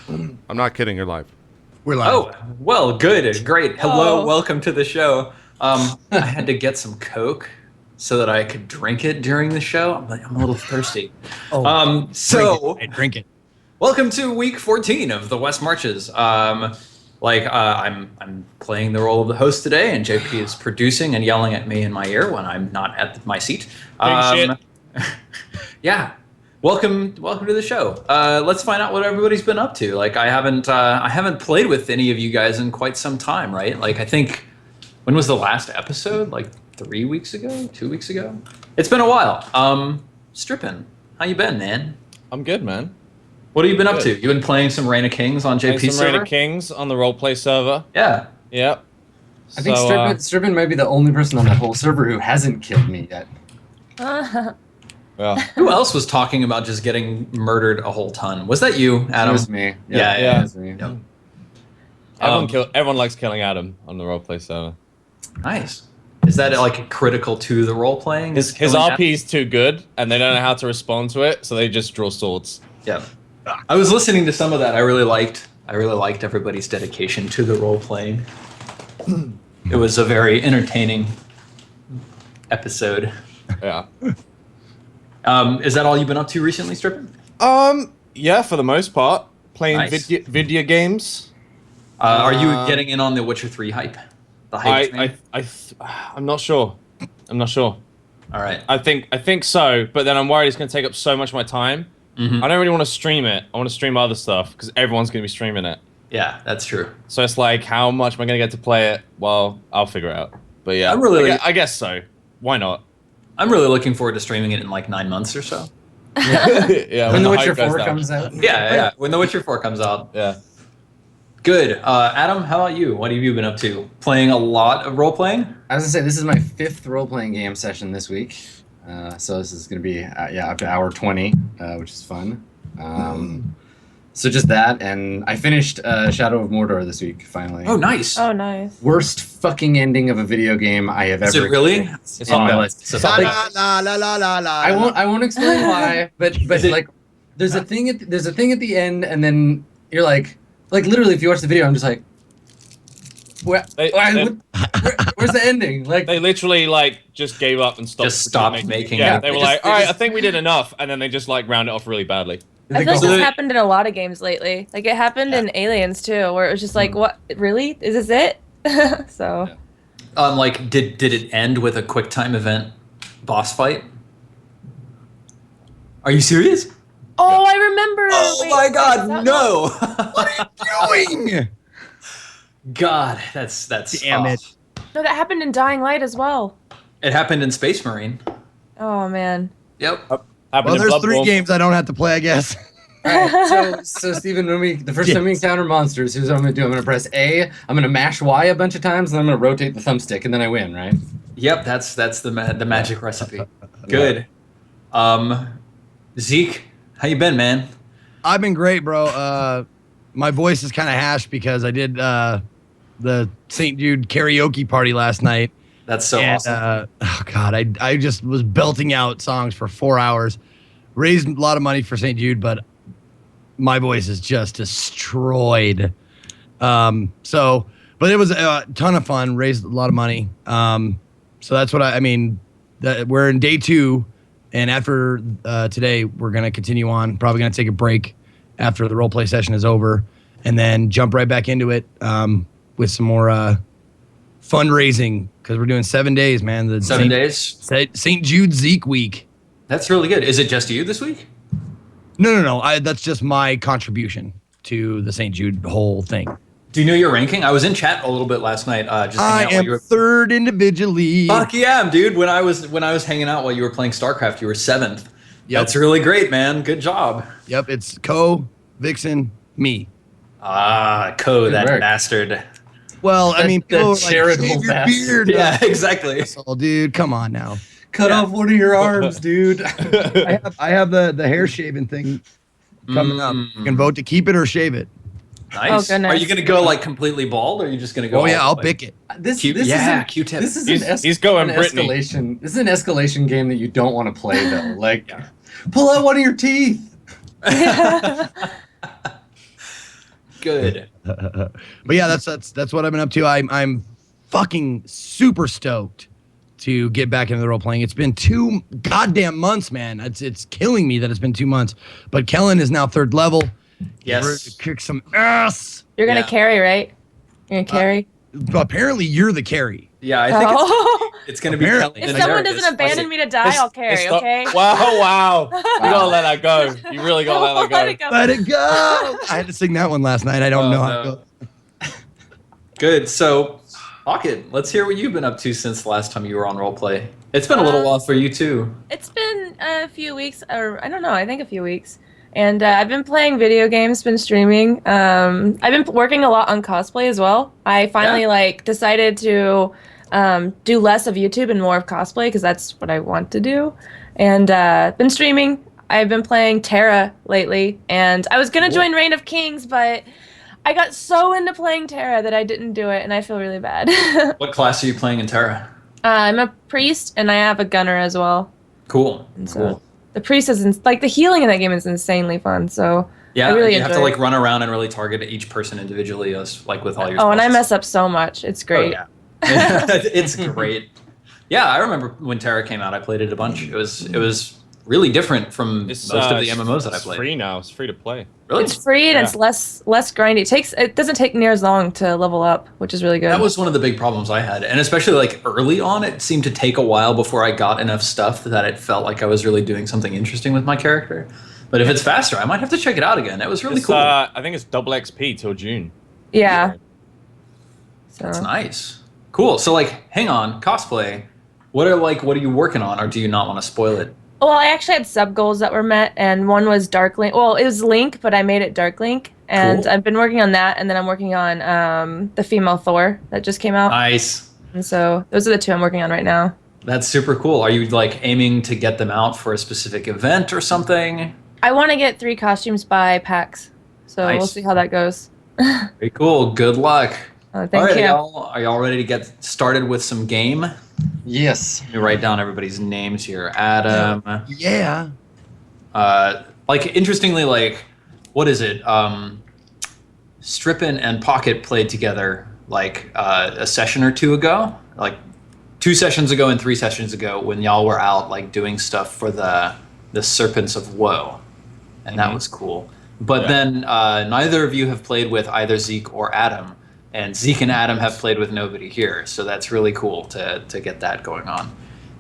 I'm not kidding. You're live. We're live. Oh, well, good, great. Hello, welcome to the show. I had to get some Coke so that I could drink it during the show. I'm a little thirsty. Drink it. Welcome to week 14 of the West Marches. I'm playing the role of the host today, and JP is producing and yelling at me in my ear when I'm not at my seat. Shit. Yeah. Welcome to the show. Let's find out what everybody's been up to. Like, I haven't played with any of you guys in quite some time, right? Like, I think, when was the last episode? Like 3 weeks ago? 2 weeks ago? It's been a while. Strippin, how you been, man? I'm good, man. What have you been up to? You've been playing some Reign of Kings on JP's Some server? Reign of Kings on the RollPlay server. Yeah. Yep. I think Strippin might be the only person on that whole server who hasn't killed me yet. Well, Who else was talking about just getting murdered a whole ton? Was that you, Adam? It was me. Yeah. It was me. Yep. everyone likes killing Adam on the RollPlay server. Nice. Is that like critical to the role playing? His RP is too good, and they don't know how to respond to it, so they just draw swords. Yeah. I was listening to some of that. I really liked everybody's dedication to the role playing. It was a very entertaining episode. Yeah. Is that all you've been up to recently, Strippin? Yeah, for the most part, playing Nice. video games. Are you getting in on the Witcher 3 hype? The hype train? I'm not sure. I'm not sure. All right. I think so, but then I'm worried it's going to take up so much of my time. Mhm. I don't really want to stream it. I want to stream other stuff because everyone's going to be streaming it. Yeah, that's true. So it's like, how much am I going to get to play it? Well, I'll figure it out. But yeah, I guess so. Why not? I'm really looking forward to streaming it in like 9 months or so. Yeah, When The hype Witcher goes 4 down. comes out. Yeah. When The Witcher 4 comes out. Yeah. Good. Adam, how about you? What have you been up to? Playing a lot of role playing? I was gonna say this is my 5th role-playing game session this week, so this is gonna be up to hour 20, which is fun. So just that, and I finished Shadow of Mordor this week finally. Oh, nice. Oh, nice. Worst fucking ending of a video game I have Is ever. it really? experienced It's in on my my life. list. It's La a- la la la la la. I won't explain why, but like there's a thing at the end, and then you're like literally if you watch the video, I'm just like, where's the ending? Like They literally like just gave up and stopped. Just stopped making Yeah, it. they were like, all right, I think we did enough, and then they just like round it off really badly. I feel like So this they- happened in a lot of games lately. Like, it happened in Aliens, too, where it was just like, what? Really? Is this it? So... Yeah. like, did it end with a quick time event boss fight? Are you serious? Oh, I remember! Oh Wait, my is God, that no! What are you doing? God, that's Damn it. No, that happened in Dying Light as well. It happened in Space Marine. Oh, man. Yep. Happened Well, in there's Blood 3 Bowl. games I don't have to play, I guess. Alright, so Steven, the first time we Yes. encounter monsters, here's what I'm gonna do. I'm gonna press A, I'm gonna mash Y a bunch of times, and then I'm gonna rotate the thumbstick, and then I win, right? Yep, that's the magic recipe. Good. Zeke, how you been, man? I've been great, bro. My voice is kind of hashed because I did the St. Jude karaoke party last night. That's so And, awesome. oh God, I just was belting out songs for 4 hours. Raised a lot of money for St. Jude, but my voice is just destroyed. But it was a ton of fun. Raised a lot of money. So that's what I mean. We're in day 2, and after today, we're gonna continue on. Probably gonna take a break after the role play session is over, and then jump right back into it with some more fundraising because we're doing 7 days, man. The 7 days? St. Jude Zeke week. That's really good. Is it just you this week? No. That's just my contribution to the St. Jude whole thing. Do you know your ranking? I was in chat a little bit last night. Just I hanging out while am you were. 3rd individually. Fuck yeah, dude! When I was hanging out while you were playing StarCraft, you were 7th. Yep. That's really great, man. Good job. Yep, it's Co, Vixen, me. Ah, Ko, that work. bastard. Well, I mean, that Co, like, charitable shave your bastard. beard. Yeah, exactly. Oh, dude, come on now. Cut off one of your arms, dude. I have the hair shaving thing coming up. You can vote to keep it or shave it. Nice. Oh, goodness. Are you gonna go like completely bald, or are you just gonna go? Oh yeah, all I'll the way? pick it. This Q- this yeah, isn't- Q-tip. This is He's going an Britney. escalation. This is an escalation game that you don't want to play though. Like, pull out one of your teeth. Good. But yeah, that's what I've been up to. I'm fucking super stoked to get back into the role playing. It's been 2 goddamn months, man. It's killing me that it's been 2 months. But Kellen is now 3rd level. Yes. He's ready to kick some ass. You're gonna carry, right? You're gonna carry. Apparently, you're the carry. Yeah, I think it's going to be. Apparently. If someone doesn't abandon me to die, I'll carry. Okay. Wow. You gotta let that go. You really gotta let that go. Let it go. I had to sing that one last night. I don't know how to go. Good. So, Pocket, let's hear what you've been up to since the last time you were on Roleplay. It's been a little while for you too. It's been a few weeks, or I don't know. I think a few weeks. And I've been playing video games, been streaming. I've been working a lot on cosplay as well. I finally decided to do less of YouTube and more of cosplay because that's what I want to do. And been streaming. I've been playing Terra lately, and I was gonna join Reign of Kings, but I got so into playing Terra that I didn't do it, and I feel really bad. What class are you playing in Terra? I'm a priest, and I have a gunner as well. Cool. So the priest is the healing in that game is insanely fun. So yeah, I really you have to enjoy it. run around and really target each person individually, as with all your. Oh, and I spells. mess up so much. It's great. Oh, yeah. It's great. Yeah, I remember when Terra came out. I played it a bunch. It was really different from most of the MMOs that I played. It's free now. It's free to play. Really? It's free and it's less grindy. It doesn't take near as long to level up, which is really good. That was one of the big problems I had, and especially early on, it seemed to take a while before I got enough stuff that it felt like I was really doing something interesting with my character. But if it's faster, I might have to check it out again. It was really cool. I think it's double XP till June. Yeah. So. That's nice. Cool. So hang on, cosplay. What are you working on, or do you not want to spoil it? Well, I actually had sub goals that were met, and one was Dark Link. Well, it was Link, but I made it Dark Link, and Cool. I've been working on that, and then I'm working on the female Thor that just came out. Nice. And so those are the 2 I'm working on right now. That's super cool. Are you aiming to get them out for a specific event or something? I want to get 3 costumes by PAX, so Nice. we'll see how that goes. Very cool. Good luck. Thank All right, you. are y'all ready to get started with some game? Yes. Let me write down everybody's names here. Adam. Yeah. Interestingly, what is it? Strippin and Pocket played together a session or 2 ago, 2 sessions ago and 3 sessions ago when y'all were out doing stuff for the Serpents of Woe, and that was cool. But then neither of you have played with either Zeke or Adam. And Zeke and Adam have played with nobody here, so that's really cool to get that going on.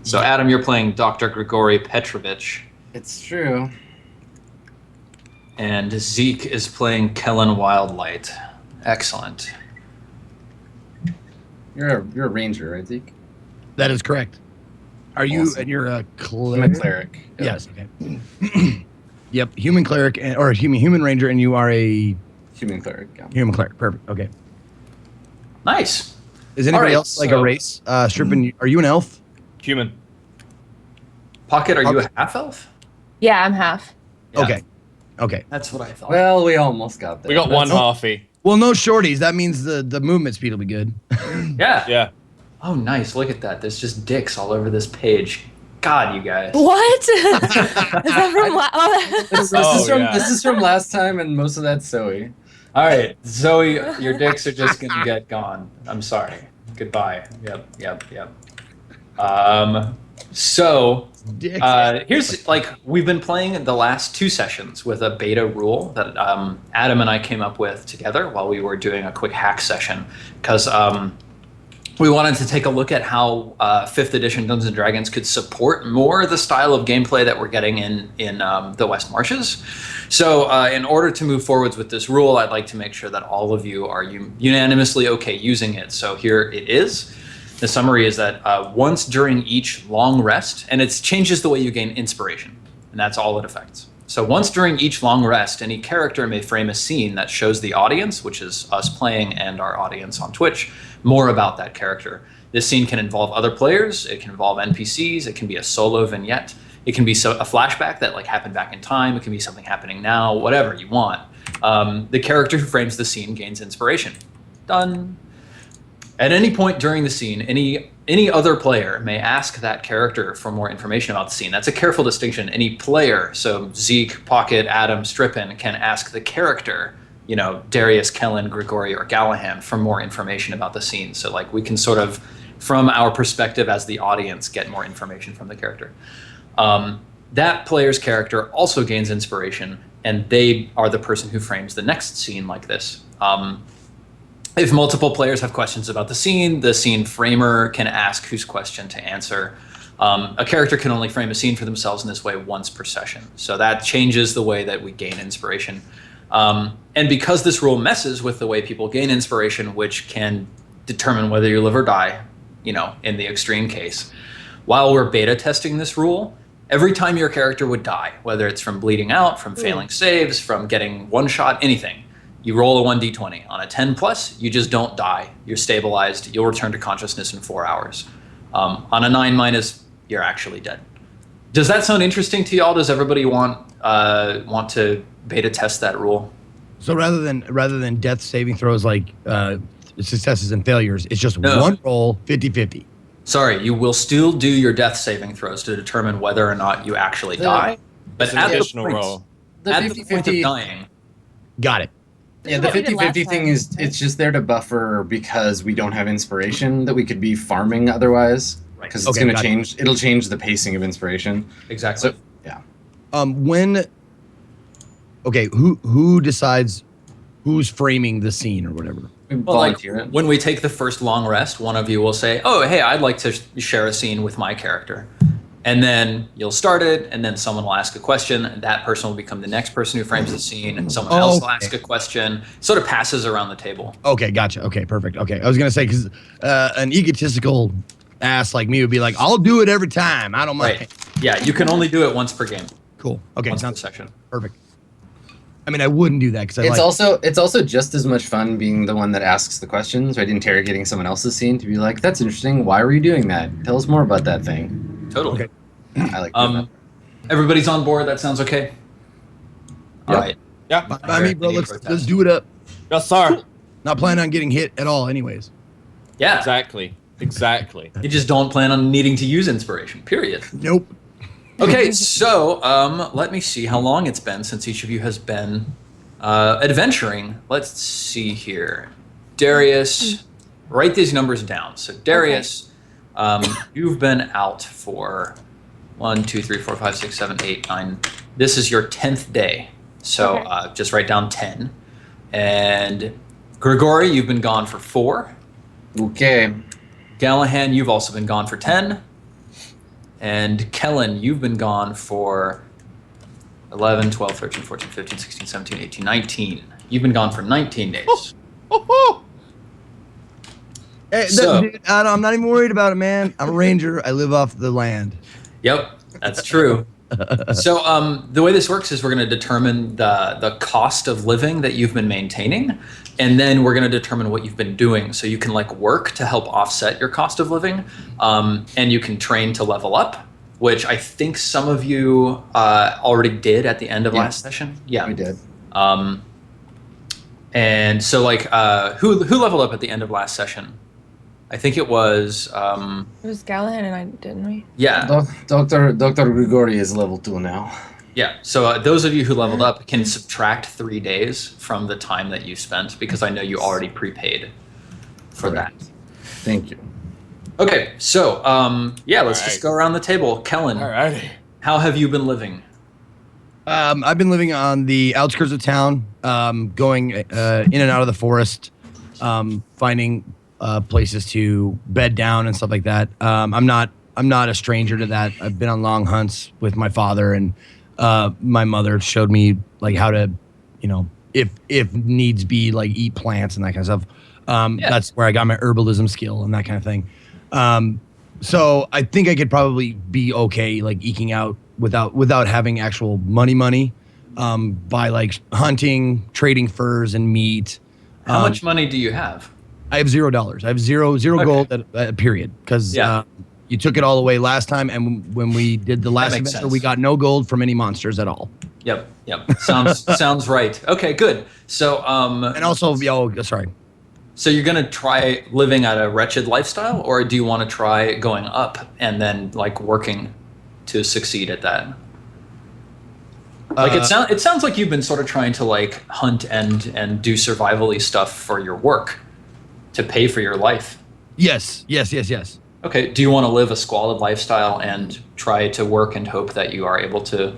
So Adam, you're playing Dr. Grigory Petrovich. It's true. And Zeke is playing Kellen Wildlight. Excellent. You're a ranger, right, Zeke? That is correct. Are you? Awesome. And you're a I'm cleric. a cleric. Yep. Yes. Okay. Yep. Human cleric or human ranger, and you are a Human cleric. Yeah. human cleric. Perfect. Okay. Nice. Is anybody right, else a race? Strippin, are you an elf? Human. Pocket, are you a half-elf? Yeah, I'm half. Yeah. Okay. That's what I thought. Well, we almost got there. We got one halfie. Well, no shorties. That means the movement speed will be good. Yeah. Yeah. Oh, nice. Look at that. There's just dicks all over this page. God, you guys. What? Is that from This is from last time, and most of that's Zoe. All right, Zoe, your dicks are just going to get gone. I'm sorry. Goodbye. Yep. So here's we've been playing the last 2 sessions with a beta rule that Adam and I came up with together while we were doing a quick hack session because we wanted to take a look at how 5th edition Dungeons & Dragons could support more the style of gameplay that we're getting in the West Marches. So in order to move forwards with this rule, I'd like to make sure that all of you are unanimously okay using it. So here it is. The summary is that once during each long rest, and it changes the way you gain inspiration, and that's all it affects. So once during each long rest, any character may frame a scene that shows the audience, which is us playing and our audience on Twitch, more about that character. This scene can involve other players, it can involve NPCs, it can be a solo vignette, it can be a flashback that happened back in time, it can be something happening now, whatever you want. The character who frames the scene gains inspiration. Done. At any point during the scene, any any other player may ask that character for more information about the scene. That's a careful distinction. Any player, so Zeke, Pocket, Adam, Strippin, can ask the character, you know, Darius, Kellen, Grigori, or Gallahan for more information about the scene. So like we can sort of, from our perspective as the audience, get more information from the character. That player's character also gains inspiration, and they are the person who frames the next scene like this. If multiple players have questions about the scene framer can ask whose question to answer. A character can only frame a scene for themselves in this way once per session. So that changes the way that we gain inspiration. And because this rule messes with the way people gain inspiration, which can determine whether you live or die, you know, in the extreme case, while we're beta testing this rule, every time your character would die, whether it's from bleeding out, from failing saves, from getting one shot, anything, you roll a 1d20. On a 10 plus, you just don't die. You're stabilized. You'll return to consciousness in 4 hours. On a 9 minus, you're actually dead. Does that sound interesting to y'all? Does everybody want to beta test that rule? So rather than death saving throws like successes and failures, it's just one roll, 50-50. Sorry, you will still do your death saving throws to determine whether or not you actually die. But at the point of dying. Got it. Yeah, the 50-50 thing is, it's just there to buffer because we don't have inspiration that we could be farming otherwise. Because it's going to change, it'll change the pacing of inspiration. Exactly. So, yeah. Who decides who's framing the scene or whatever? Well, like when we take the first long rest, one of you will say, oh, hey, I'd like to share a scene with my character. And then you'll start it, and then someone will ask a question, and that person will become the next person who frames the scene, and someone else will ask a question. Sort of passes around the table. Okay, gotcha. Okay, perfect. Okay, I was going to say, because an egotistical ass like me would be like, I'll do it every time. I don't mind. Right. Yeah, you can only do it once per game. Cool. Okay, once per session. Perfect. I mean, I wouldn't do that because it's also just as much fun being the one that asks the questions, right? Interrogating someone else's scene to be like, that's interesting. Why were you doing that? Tell us more about that thing. Totally. Okay. I like that. Everybody's on board. That sounds okay. All right. Yeah. By me, bro. Let's do it up. Yes, sir. Not planning on getting hit at all, anyways. Yeah. Exactly. You just don't plan on needing to use inspiration. Period. Nope. Okay, so let me see how long it's been since each of you has been adventuring. Let's see here. Darius, write these numbers down. So Darius, you've been out for 1, 2, 3, 4, 5, 6, 7, 8, 9. This is your 10th day. So just write down 10. And Grigori, you've been gone for 4. Okay. Gallahan, you've also been gone for 10. And Kellen, you've been gone for 11, 12, 13, 14, 15, 16, 17, 18, 19. You've been gone for 19 days. Hey, dude, I'm not even worried about it, man. I'm a ranger. I live off the land. Yep, that's true. So the way this works is we're going to determine the cost of living that you've been maintaining, and then we're going to determine what you've been doing. So you can like work to help offset your cost of living, and you can train to level up, which I think some of you already did at the end of last session. Yeah, we did. And so like who leveled up at the end of last session? I think it was. It was Gallahan and I, didn't we? Yeah. Dr. Grigori is level 2 now. Yeah. So those of you who leveled up can subtract 3 days from the time that you spent because I know you already prepaid for that. Thank you. Okay. So let's just go around the table. Kellen, Alrighty. How have you been living? I've been living on the outskirts of town, going in and out of the forest, finding places to bed down and stuff like that. I'm not a stranger to that. I've been on long hunts with my father, and my mother showed me like how to, if needs be, like eat plants and that kind of stuff. That's where I got my herbalism skill and that kind of thing. So I think I could probably be okay, like eking out without having actual money, by like hunting, trading furs and meat. How much money do you have? I have $0. I have zero gold at period, because you took it all away last time, and when we did the last semester, we got no gold from any monsters at all. Yep. Sounds right. Okay, good. So and also, sorry. So you're gonna try living at a wretched lifestyle, or do you want to try going up and then like working to succeed at that? Like it sounds like you've been sort of trying to like hunt and do survival-y stuff for your work to pay for your life. Yes. Okay, do you want to live a squalid lifestyle and try to work and hope that you are able to,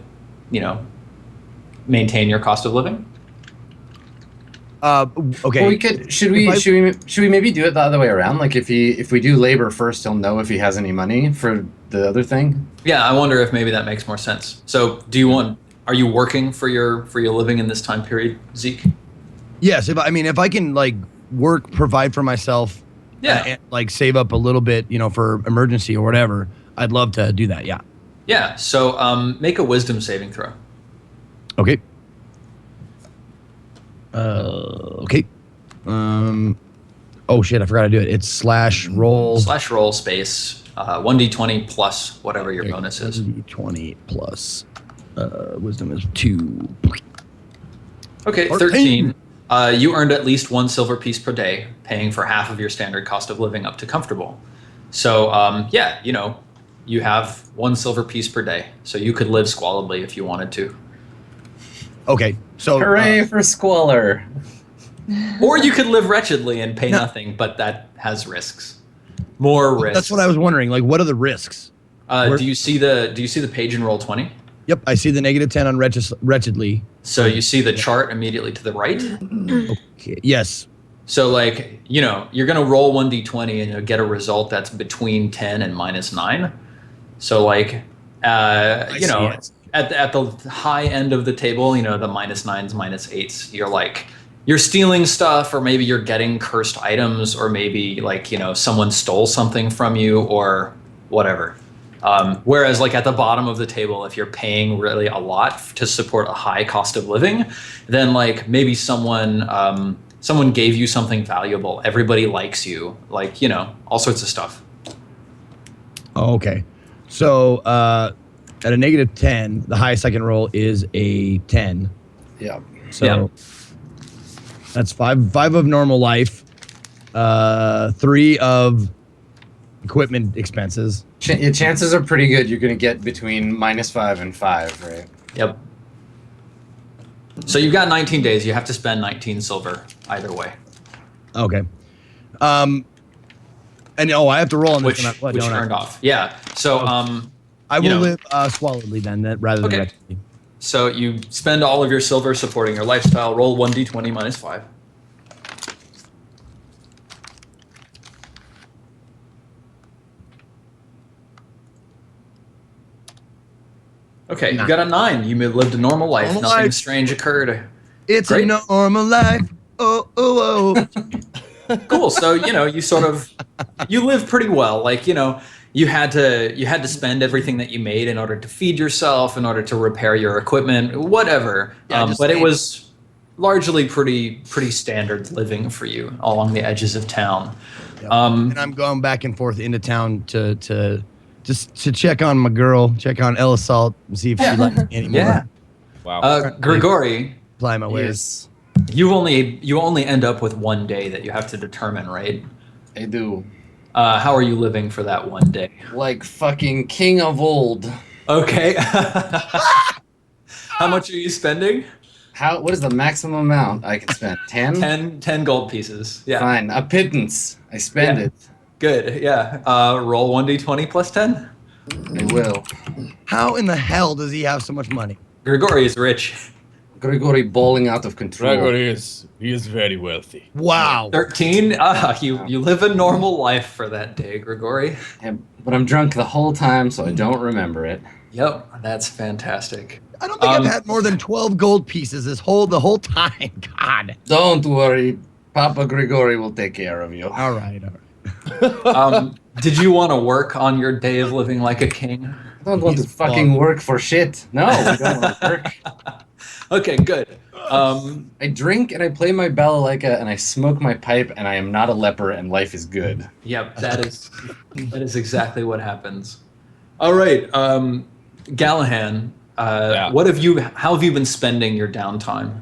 maintain your cost of living? Okay. Well, we could. Should we maybe do it the other way around? Like if we do labor first, he'll know if he has any money for the other thing. Yeah, I wonder if maybe that makes more sense. So, are you working for your living in this time period, Zeke? Yes, if I can like work, provide for myself, and like save up a little bit, for emergency or whatever, I'd love to do that. Yeah. Yeah. So, make a wisdom saving throw. Okay. Okay. Oh shit! I forgot to do it. It's /roll. /roll space 1d20 plus whatever your bonus is. 1d20 plus. Wisdom is 2. Okay, 13. You earned at least 1 silver piece per day, paying for half of your standard cost of living up to comfortable. So, you have 1 silver piece per day, so you could live squalidly if you wanted to. Okay, so hooray for squalor. Or you could live wretchedly and pay nothing, but that has risks. More risks. That's what I was wondering. Like, what are the risks? Do you see the page in Roll20? Yep, I see the -10 on wretchedly. So you see the chart immediately to the right? Okay. Yes. So like, you're going to roll 1d20 and you'll get a result that's between 10 and -9. So like, at the high end of the table, the -9s, -8s, you're stealing stuff, or maybe you're getting cursed items, or maybe like, someone stole something from you or whatever. Whereas like at the bottom of the table, if you're paying really a lot to support a high cost of living, then like maybe someone gave you something valuable. Everybody likes you, like, all sorts of stuff. Okay. So at a -10, the highest I can roll is a 10. Yeah. So that's five of normal life, 3 of equipment expenses. Chances are pretty good you're going to get between -5 and 5, right? Yep. So you've got 19 days. You have to spend 19 silver either way. Okay. And I have to roll on this one. Which turned off. Yeah. So I will live squalidly then, rather than wretchedly. So you spend all of your silver supporting your lifestyle. Roll 1d20 -5. Okay, you got a 9. You lived a normal life. Nothing strange occurred. It's a normal life. Oh. Cool. So you live pretty well. Like you had to spend everything that you made in order to feed yourself, in order to repair your equipment, whatever. But it was largely pretty standard living for you along the edges of town. Yep. And I'm going back and forth into town to check on my girl, check on Ella Salt, and see if she likes me anymore. Yeah. Wow. Gregory, apply my ways. You only end up with 1 day that you have to determine, right? I do. How are you living for that 1 day? Like fucking king of old. Okay. How much are you spending? What is the maximum amount I can spend? 10? 10 gold pieces. Yeah. Fine. A pittance. I spend it. Good. Yeah. Roll 1d20 plus 10. I will. How in the hell does he have so much money? Gregory is rich. Gregory balling out of control. Gregory is very wealthy. Wow. 13. You live a normal life for that day, Gregory. Yeah, but I'm drunk the whole time, so I don't remember it. Yep, that's fantastic. I don't think I've had more than 12 gold pieces the whole time. God. Don't worry. Papa Gregory will take care of you. All right. Did you want to work on your day of living like a king? I don't want to fucking work for shit. No, I don't want to work. Okay, good. I drink and I play my balalaika and I smoke my pipe and I am not a leper and life is good. Yep, that is exactly what happens. All right, Gallahan, how have you been spending your downtime?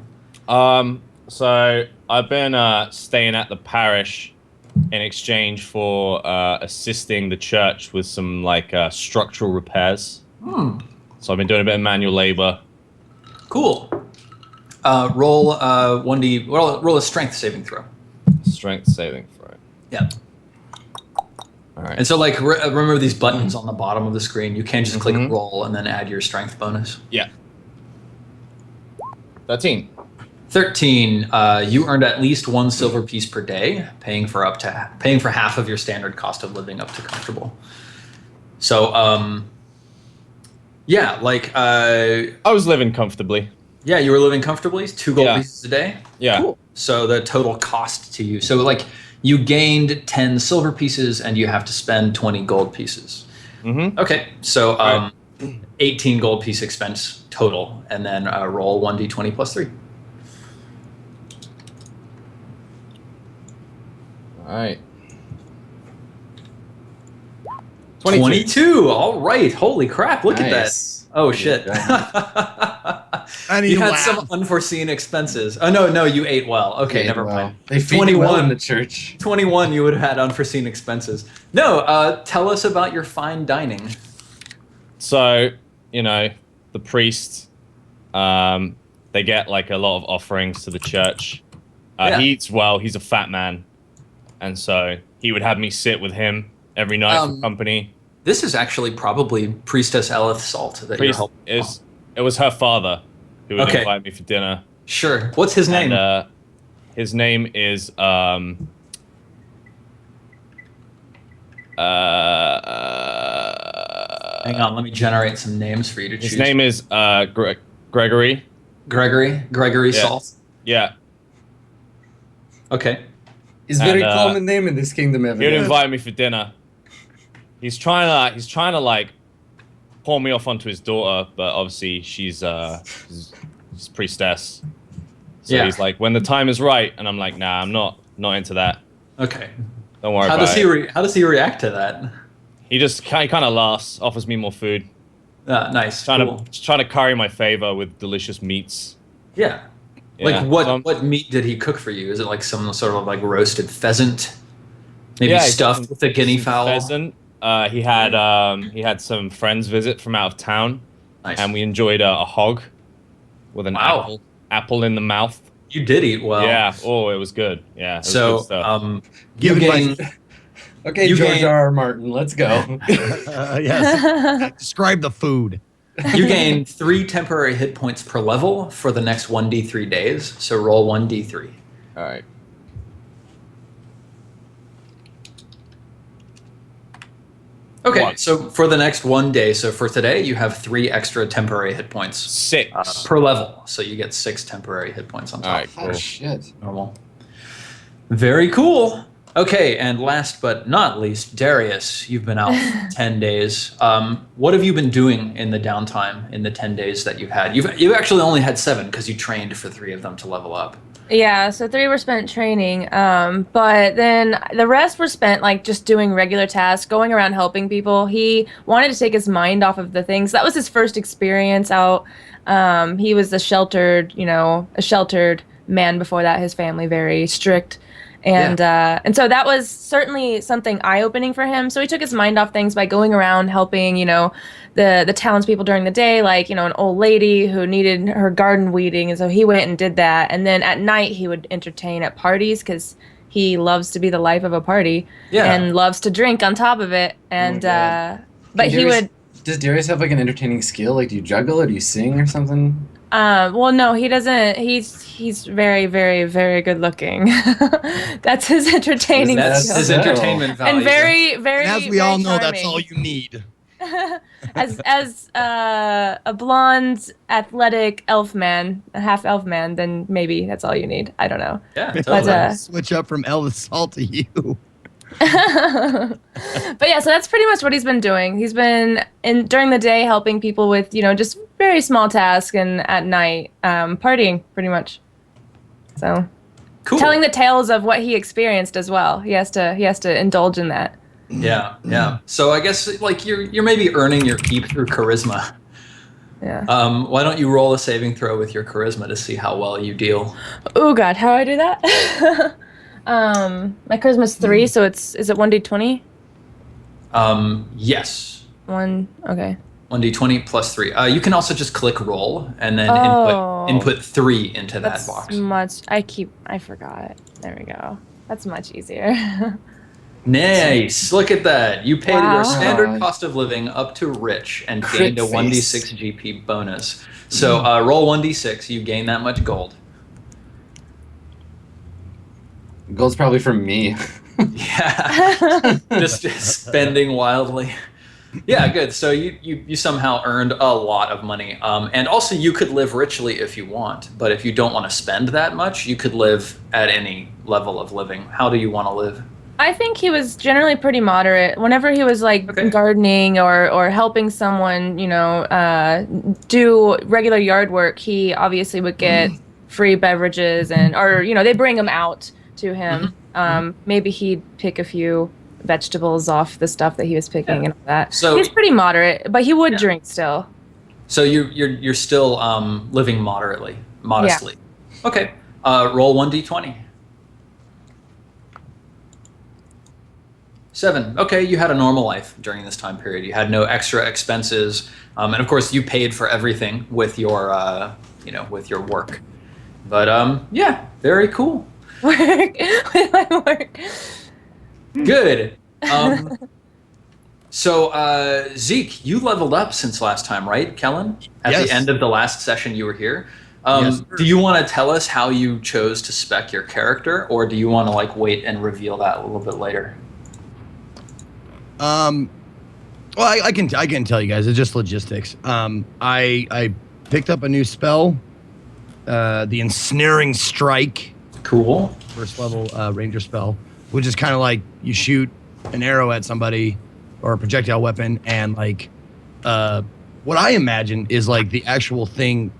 So I've been staying at the parish in exchange for assisting the church with some like structural repairs. So I've been doing a bit of manual labor. Cool. Roll 1d. Roll a strength saving throw. Strength saving throw. Yeah. All right. And so, like, remember these buttons on the bottom of the screen. You can just click roll and then add your strength bonus. Yeah. 13. 13. You earned at least 1 silver piece per day, paying for half of your standard cost of living up to comfortable. So, yeah, like I was living comfortably. Yeah, you were living comfortably. 2 gold pieces a day. Yeah. Cool. So the total cost to you. So like you gained 10 silver pieces and you have to spend 20 gold pieces. Okay. So 18 gold piece expense total, and then roll 1d20 plus 3. All right. 22. All right. Holy crap. Look at that. Oh, shit. You had some unforeseen expenses. Oh, no, you ate well. Okay, never mind. They feed 21 well in the church. 21, you would have had unforeseen expenses. No, tell us about your fine dining. So, you know, the priests, they get like a lot of offerings to the church. He eats well. He's a fat man. And so he would have me sit with him every night for company. This is actually probably Priestess Elith Salt that you're helping. It was her father who would invite me for dinner. Sure. What's his name? And, his name is hang on, let me generate some names for you to choose. His name is Gregory. Gregory Salt. Yeah. Okay. It's a very common name in this kingdom. He would invite me for dinner. He's trying to like pull me off onto his daughter, but obviously she's priestess. So he's like, when the time is right, and I'm like, nah, I'm not into that. Okay. Don't worry about it. How does he react to that? He just kind of laughs, offers me more food. Nice. Trying to curry my favor with delicious meats. Yeah. Like what meat did he cook for you? Is it like some sort of like roasted pheasant? Maybe stuffed with a guinea fowl? Pheasant. He had some friends visit from out of town, and we enjoyed a hog with an apple in the mouth. You did eat well. Yeah. Oh, it was good. Yeah. It was so, good stuff. Okay, George R. R. Martin, let's go. Yes. Describe the food. You gain 3 temporary hit points per level for the next 1d3 days. So roll 1d3. All right. Okay, so for the next 1 day, so for today, you have 3 extra temporary hit points. 6 per level, so you get 6 temporary hit points on top. All right, cool. Oh, shit. Normal. Very cool. Okay, and last but not least, Darius, you've been out for 10 days. What have you been doing in the downtime in the 10 days that you've had? You've actually only had 7 because you trained for 3 of them to level up. Yeah, so 3 were spent training, but then the rest were spent like just doing regular tasks, going around helping people. He wanted to take his mind off of the things. That was his first experience out. He was a sheltered man before that. His family very strict. And so that was certainly something eye-opening for him. So he took his mind off things by going around helping, the townspeople during the day, like, an old lady who needed her garden weeding. And so he went and did that. And then at night he would entertain at parties because he loves to be the life of a party and loves to drink on top of it. And but he would. Does Darius have like an entertaining skill? Like, do you juggle or do you sing or something? Well, no, he doesn't. He's very, very, very good looking. That's his entertaining skill. That's his entertainment value. And very, very, and as we all know, that's all you need. as a blonde, athletic elf man, a half elf man, then maybe that's all you need. I don't know. Yeah, totally. But, switch up from Elvis Salt to you. But yeah, so that's pretty much what he's been doing. He's been during the day helping people with, just very small tasks, and at night partying pretty much. So cool. Telling the tales of what he experienced as well. He has to indulge in that. Yeah. So I guess like you're maybe earning your keep through charisma. Yeah. Why don't you roll a saving throw with your charisma to see how well you deal? Oh God, how do I do that? My charisma's 3, so is it 1d20? Yes. Okay. 1d20 plus 3. You can also just click roll and then Oh. input 3 into that That's box. I forgot. There we go. That's much easier. Nice. Look at that. You paid Wow. your standard cost of living up to rich and gained a Crit 1d6 GP bonus. So roll 1d6. You gain that much gold. Gold's probably from me. Yeah. just spending wildly. Yeah, good. So you somehow earned a lot of money. And also you could live richly if you want, but if you don't want to spend that much, you could live at any level of living. How do you want to live? I think he was generally pretty moderate. Whenever he was like gardening or helping someone, do regular yard work, he obviously would get free beverages or they bring them out to him. Maybe he'd pick a few vegetables off the stuff that he was picking and all that. So he's pretty moderate, but he would drink still. So you're still living modestly. Yeah. Okay. Roll 1d20. 7. Okay, you had a normal life during this time period. You had no extra expenses, and of course, you paid for everything with your, with your work. But yeah, very cool. With my work. Good. So Zeke, you leveled up since last time, right, Kellen? At the end of the last session, you were here. Yes, do you want to tell us how you chose to spec your character, or do you want to wait and reveal that a little bit later? Well, I can tell you guys. It's just logistics. I picked up a new spell, the Ensnaring Strike. Cool. First level ranger spell, which is kind of like you shoot an arrow at somebody or a projectile weapon, and what I imagine is the actual thing.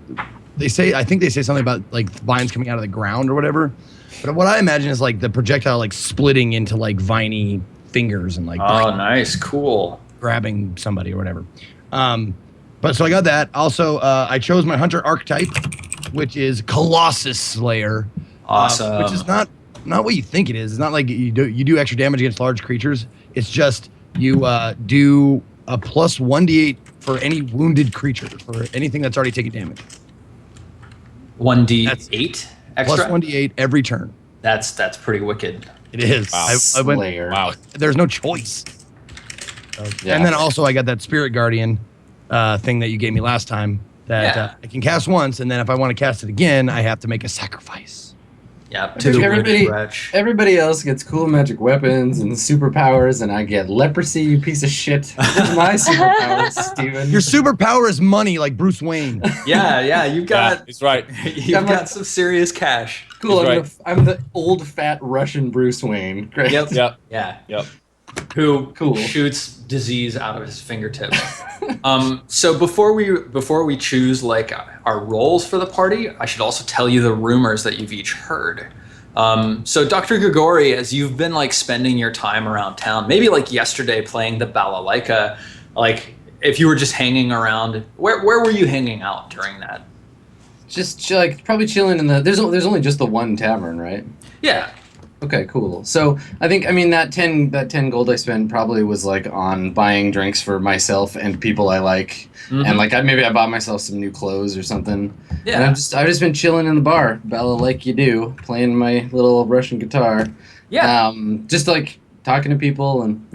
I think they say something about vines coming out of the ground or whatever. But what I imagine is the projectile splitting into viney fingers and oh, nice, cool, grabbing somebody or whatever. But so I got that. Also, I chose my hunter archetype, which is Colossus Slayer. Awesome. Which is not what you think it is. It's not like you do extra damage against large creatures. It's just you do a plus 1d8 for any wounded creature, for anything that's already taken damage. 1d8 extra? Plus 1d8 every turn. That's pretty wicked. It is. Wow. I went, Slayer. Wow. There's no choice. Yeah. And then also I got that Spirit Guardian thing that you gave me last time that I can cast once, and then if I want to cast it again, I have to make a sacrifice. Yeah, to the wounded wretch. Everybody else gets cool magic weapons and superpowers, and I get leprosy, you piece of shit. What's my superpowers, Steven? Your superpower is money, like Bruce Wayne. Yeah, you've got. He's right. You've got some serious cash. Cool. He's I'm the old fat Russian Bruce Wayne. Great. Yep. Yep. Yeah. Who shoots disease out of his fingertips. So before we choose our roles for the party, I should also tell you the rumors that you've each heard. So Dr. Grigori, as you've been spending your time around town, maybe yesterday playing the balalaika, if you were just hanging around, where were you hanging out during that? Just probably chilling in the. There's only just the one tavern, right? Yeah. Okay, cool. So I mean that 10 gold I spent probably was on buying drinks for myself and people I like, and maybe I bought myself some new clothes or something. Yeah. And I've just been chilling in the bar, bella like you do, playing my little Russian guitar. Yeah. Just talking to people and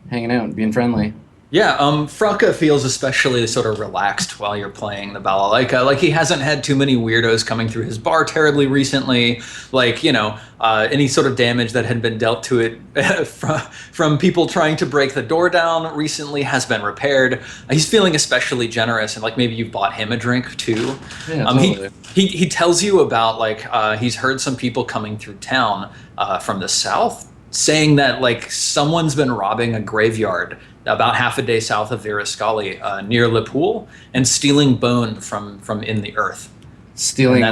hanging out, being friendly. Yeah, Fraka feels especially sort of relaxed while you're playing the balalaika. He hasn't had too many weirdos coming through his bar terribly recently. Any sort of damage that had been dealt to it from people trying to break the door down recently has been repaired. He's feeling especially generous, and maybe you've bought him a drink too. Yeah, totally. He tells you about he's heard some people coming through town from the south saying that someone's been robbing a graveyard about half a day south of Viraskali, near Lipool, and stealing bone from in the earth. Stealing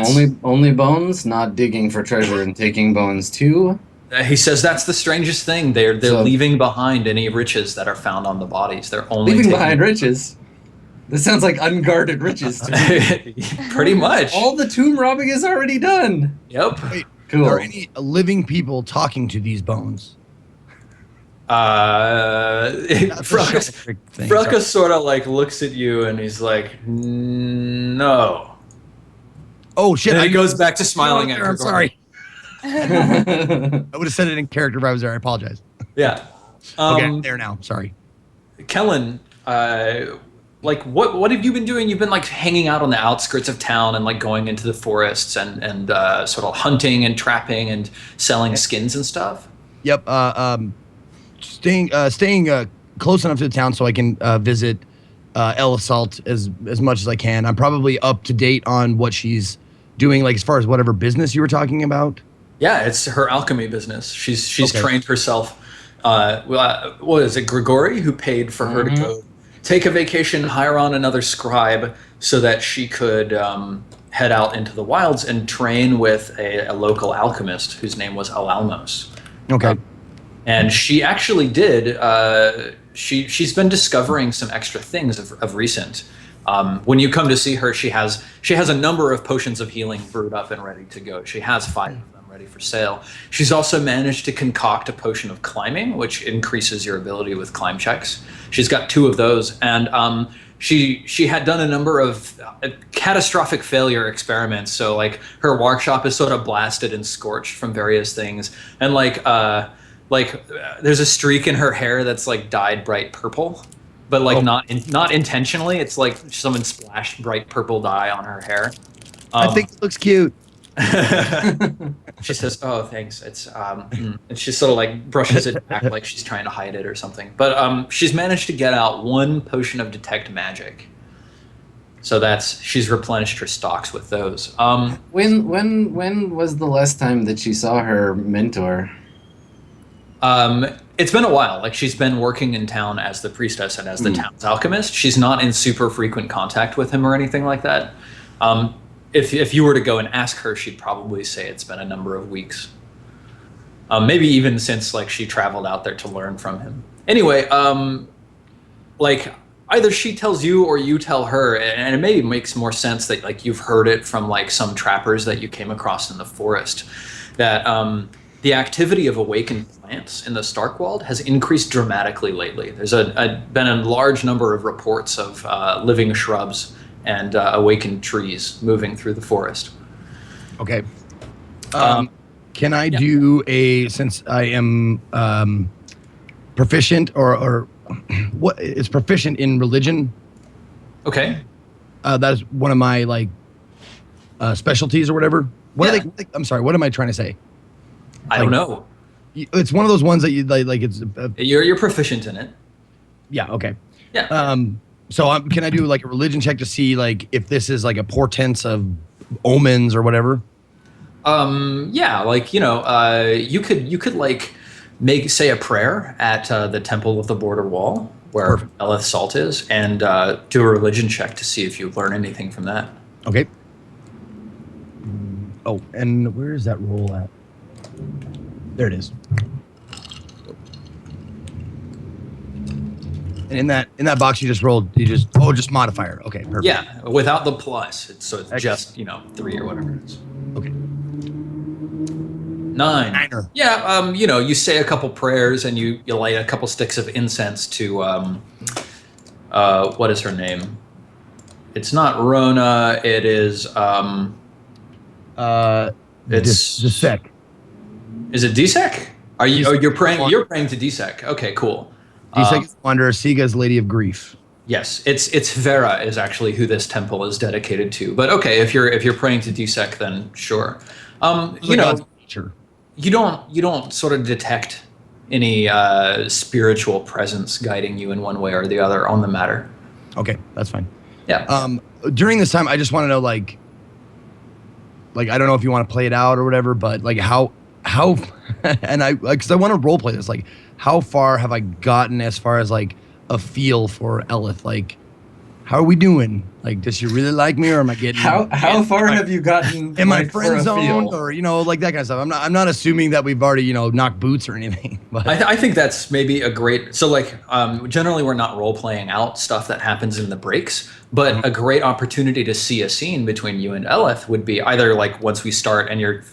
only bones, not digging for treasure and taking bones too. He says that's the strangest thing. They're leaving behind any riches that are found on the bodies. They're only leaving behind riches. This sounds like unguarded riches to me. Pretty much. All the tomb robbing is already done. Yep. Wait, Cool. are any living people talking to these bones? Frelka sort of like looks at you and he's like, no. Oh shit! And he goes back to smiling at her. I'm sorry. I would have said it in character if I was there. I apologize. Yeah. Okay, there now. Sorry. Kellen, like what have you been doing? You've been like hanging out on the outskirts of town and like going into the forests and sort of hunting and trapping and selling skins and stuff. Yep. Staying close enough to the town so I can visit Ella Salt as much as I can. I'm probably up to date on what she's doing, like as far as whatever business you were talking about. Yeah, it's her alchemy business. She's Okay. trained herself. What is it, Grigori, who paid for her to go take a vacation, hire on another scribe so that she could head out into the wilds and train with a local alchemist whose name was Alalmos. Okay. And she actually did. She's been discovering some extra things of recent. When you come to see her, she has a number of potions of healing brewed up and ready to go. She has 5 of them ready for sale. She's also managed to concoct a potion of climbing, which increases your ability with climb checks. She's got 2 of those, and she had done a number of catastrophic failure experiments. So like her workshop is sort of blasted and scorched from various things, and there's a streak in her hair that's like dyed bright purple, but like not intentionally. It's like someone splashed bright purple dye on her hair. I think it looks cute. She says, "Oh, thanks." It's and she sort of like brushes it back like she's trying to hide it or something. But she's managed to get out 1 potion of detect magic. So she's replenished her stocks with those. When was the last time that she saw her mentor? It's been a while. Like she's been working in town as the priestess and as the town's alchemist. She's not in super frequent contact with him or anything like that. If you were to go and ask her, she'd probably say it's been a number of weeks. Maybe even since like she traveled out there to learn from him. Anyway, like either she tells you or you tell her, and it maybe makes more sense that like you've heard it from like some trappers that you came across in the forest, that the activity of awakened plants in the Starkwald has increased dramatically lately. There's been a large number of reports of living shrubs and awakened trees moving through the forest. Okay. Can I do since I am proficient or what is proficient in religion? Okay. That is one of my like specialties or whatever. What are they? I'm sorry. What am I trying to say? I don't know. It's one of those ones that you like. It's You're proficient in it. yeah. Okay. Yeah. So can I do like a religion check to see like if this is like a portent of omens or whatever? Yeah, like you could like say a prayer at the Temple of the Border Wall where Eleth Salt is, and do a religion check to see if you learn anything from that. Okay. Oh, and where is that roll at? There it is. And in that box you just rolled, just modifier. Okay, perfect. Yeah, without the plus, it's just 3 or whatever it is. Okay. 9. Niner. Yeah, you say a couple prayers and you light a couple sticks of incense to what is her name? It's not Rona. It is it's Desek. Is it Desek? Are you? Oh, you're praying. You're praying to Desek. Okay, cool. Desek is Wanderer. Siga is Lady of Grief. Yes, it's Vera is actually who this temple is dedicated to. But okay, if you're praying to Desek, then sure. Sure. You don't sort of detect any spiritual presence guiding you in one way or the other on the matter. Okay, that's fine. Yeah. During this time, I just want to know, like I don't know if you want to play it out or whatever, but like how, and because I want to role play this, like how far have I gotten as far as like a feel for Eleth? Like How are we doing? Like, does she really like me, or am I getting How far have you gotten? am I like, for friend a zoned, feel? or like that kind of stuff? I'm not assuming that we've already knocked boots or anything. But I think that's maybe a great. So like, generally we're not role playing out stuff that happens in the breaks, but a great opportunity to see a scene between you and Eleth would be either like once we start and you're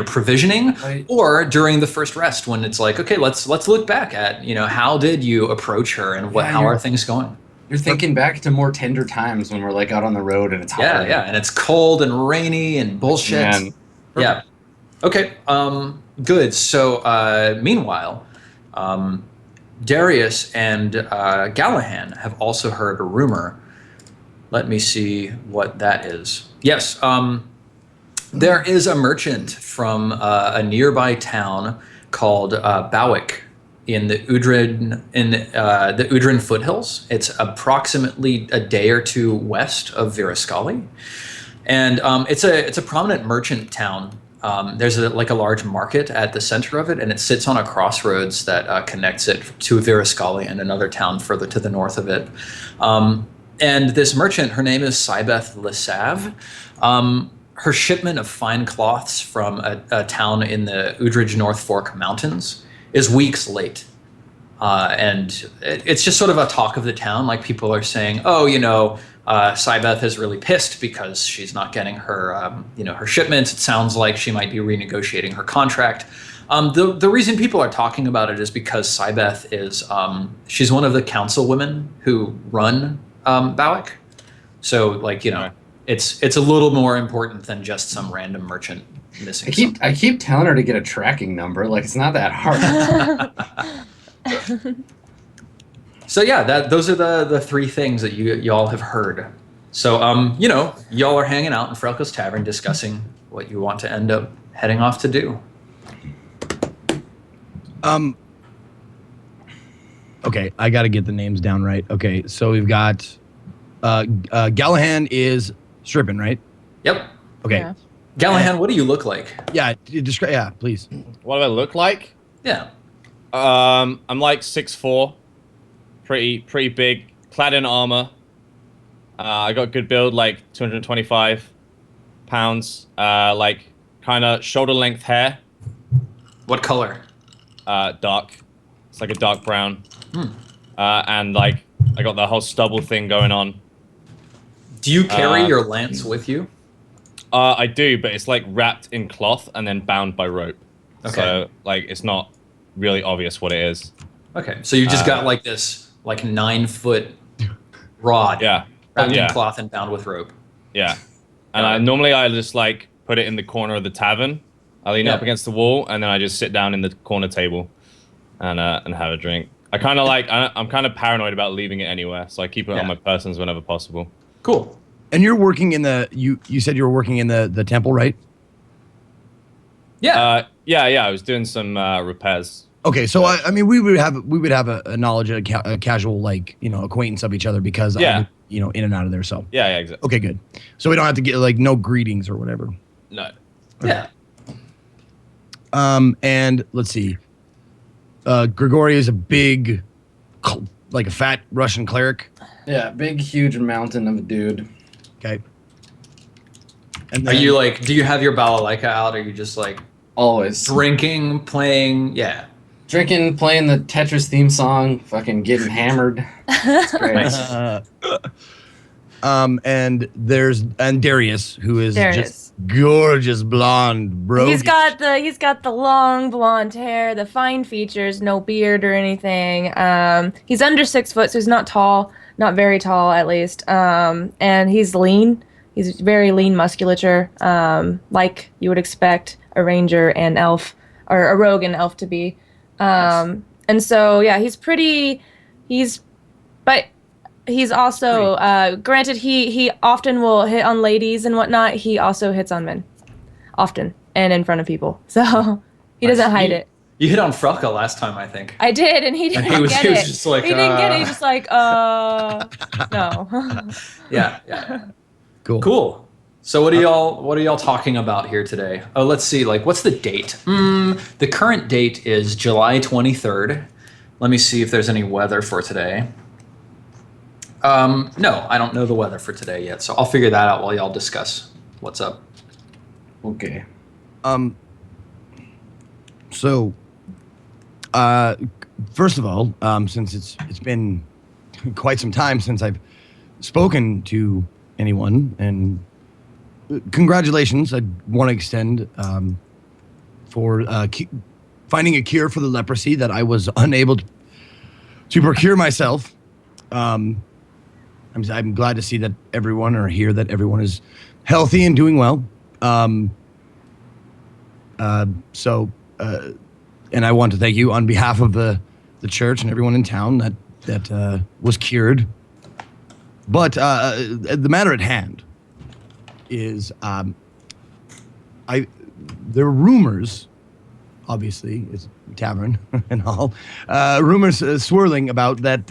provisioning, Right. or during the first rest when it's like, okay, let's look back at how did you approach her and Yeah, how you're- are things going. You're thinking back to more tender times when we're like out on the road and it's hot. Yeah, and it's cold and rainy and bullshit. Man. Yeah. Okay. Good. So, meanwhile, Darius and Gallahan have also heard a rumor. Let me see what that is. Yes. There is a merchant from a nearby town called Bowick in the Udrin foothills. It's approximately a day or two west of Virascali, and it's a prominent merchant town. There's a large market at the center of it, and it sits on a crossroads that connects it to Virascali and another town further to the north of it. And this merchant, her name is Cybeth Lesav. Her shipment of fine cloths from a town in the Udridge North Fork Mountains is weeks late. And it's just sort of a talk of the town. Like, people are saying, oh, Cybeth is really pissed because she's not getting her, her shipments. It sounds like she might be renegotiating her contract. The reason people are talking about it is because Cybeth is, she's one of the councilwomen who run Bowick. So, it's a little more important than just some random merchant missing I keep telling her to get a tracking number. Like, it's not that hard. So yeah, those are the three things that y'all have heard. So y'all are hanging out in Frelko's Tavern discussing what you want to end up heading off to do. Okay, I got to get the names down right. Okay, so we've got Gallahan is Strippin, right? Yep. Okay. Yeah. Gallahan, what do you look like? Yeah, describe. Yeah, please. What do I look like? Yeah. I'm like 6'4", pretty big, clad in armor. I got good build, like 225 pounds. Like kind of shoulder length hair. What color? Dark. It's like a dark brown. And like I got the whole stubble thing going on. Do you carry your lance with you? I do, but it's like wrapped in cloth and then bound by rope. Okay. So like it's not really obvious what it is. Okay, so you just got like this 9-foot rod. Yeah. Wrapped in Yeah. cloth and bound with rope. Yeah. And normally I just like put it in the corner of the tavern. I lean up against the wall and then I just sit down in the corner table and have a drink. I'm kind of paranoid about leaving it anywhere, so I keep it on my persons whenever possible. Cool. And you're working in you said you were working in the temple, right? Yeah. Yeah. I was doing some repairs. Okay, so I mean, we would have a knowledge, a casual acquaintance of each other because I'm in and out of there. So Yeah, exactly. okay, good. So we don't have to get no greetings or whatever. No. Yeah. And let's see. Grigori is a big, like a fat Russian cleric. Yeah, big, huge mountain of a dude. Okay. And Are you do you have your balalaika out, or are you just Always. drinking, playing? Yeah. Drinking, playing the Tetris theme song, fucking getting hammered. It's great. and Darius, who is Darius. just gorgeous blonde, bro. He's got the long blonde hair, the fine features, no beard or anything. He's under 6 foot, so he's not tall, not very tall at least. And he's lean. He's very lean musculature, like you would expect a ranger and elf, or a rogue and elf to be. And so yeah, but he's also granted he often will hit on ladies and whatnot. He also hits on men, often and in front of people. So he doesn't hide it. You hit on Frelka last time, I think. I did, and he didn't he was get it. just like, he didn't get it. He was just like, no. Yeah. cool. Cool. So what are y'all talking about here today? Oh, let's see. What's the date? The current date is July 23rd. Let me see if there's any weather for today. No, I don't know the weather for today yet, so I'll figure that out while y'all discuss what's up. Okay. So, first of all, since it's been quite some time since I've spoken to anyone, and congratulations, I want to extend for finding a cure for the leprosy that I was unable to procure myself. I'm glad to see that everyone, or hear that everyone is healthy and doing well. And I want to thank you on behalf of the church and everyone in town that was cured. But the matter at hand is, there were rumors, obviously, it's a tavern and all, rumors swirling about that